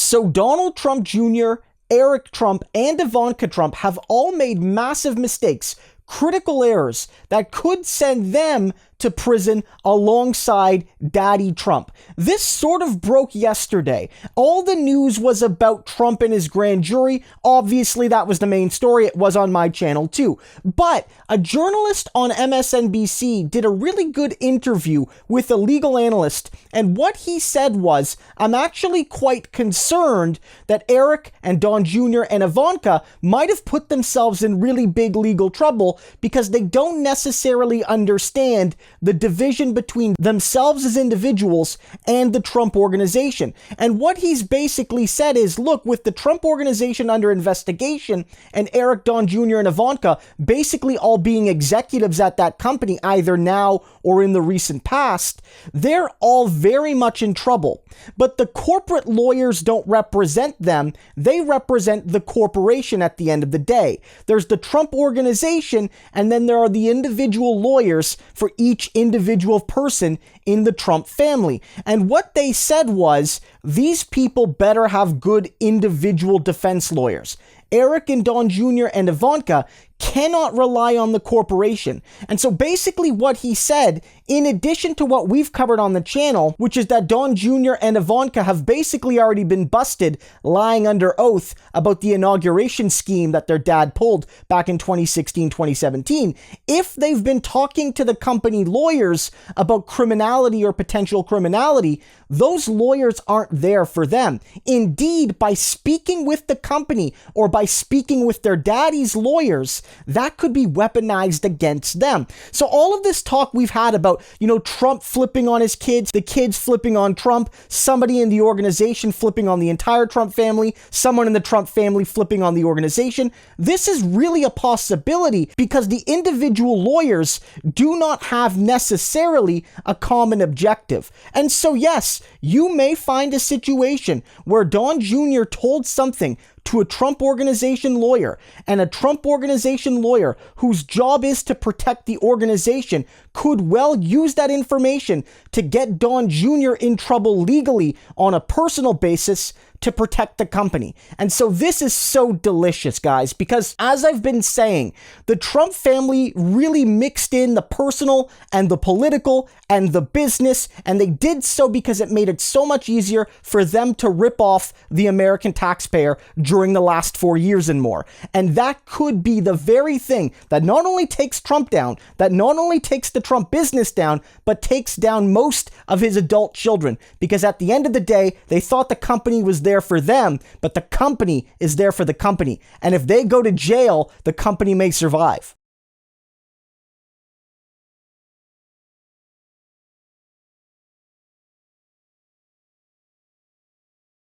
So Donald Trump Jr., Eric Trump, and Ivanka Trump have all made massive mistakes, critical errors that could send them to prison alongside Daddy Trump. This sort of broke yesterday. All the news was about Trump and his grand jury. Obviously, that was the main story. It was on my channel too. But a journalist on MSNBC did a really good interview with a legal analyst, and what he said was, I'm actually quite concerned that Eric and Don Jr. and Ivanka might have put themselves in really big legal trouble because they don't necessarily understand the division between themselves as individuals and the Trump organization. And what he's basically said is, look, with the Trump organization under investigation and Eric, Don Jr. and Ivanka basically all being executives at that company, either now or in the recent past, they're all very much in trouble. But the corporate lawyers don't represent them. They represent the corporation at the end of the day. There's the Trump organization, and then there are the individual lawyers for each individual person in the Trump family. And what they said was, these people better have good individual defense lawyers. Eric and Don Jr. and Ivanka cannot rely on the corporation. And so basically what he said, in addition to what we've covered on the channel, which is that Don Jr. and Ivanka have basically already been busted lying under oath about the inauguration scheme that their dad pulled back in 2016, 2017. If they've been talking to the company lawyers about criminality or potential criminality, those lawyers aren't there for them. Indeed, by speaking with the company or by speaking with their daddy's lawyers, that could be weaponized against them. So all of this talk we've had about, Trump flipping on his kids, the kids flipping on Trump, somebody in the organization flipping on the entire Trump family, someone in the Trump family flipping on the organization, this is really a possibility because the individual lawyers do not have necessarily a common objective. And so yes, you may find a situation where Don Jr. told something to a Trump organization lawyer, and a Trump organization lawyer whose job is to protect the organization could well use that information to get Don Jr. in trouble legally on a personal basis to protect the company. And so this is so delicious, guys, because as I've been saying, the Trump family really mixed in the personal and the political and the business, and they did so because it made it so much easier for them to rip off the American taxpayer during the last 4 years and more. And that could be the very thing that not only takes Trump down, that not only takes the Trump business down, but takes down most of his adult children. Because at the end of the day, they thought the company was there for them, but the company is there for the company. And if they go to jail, the company may survive.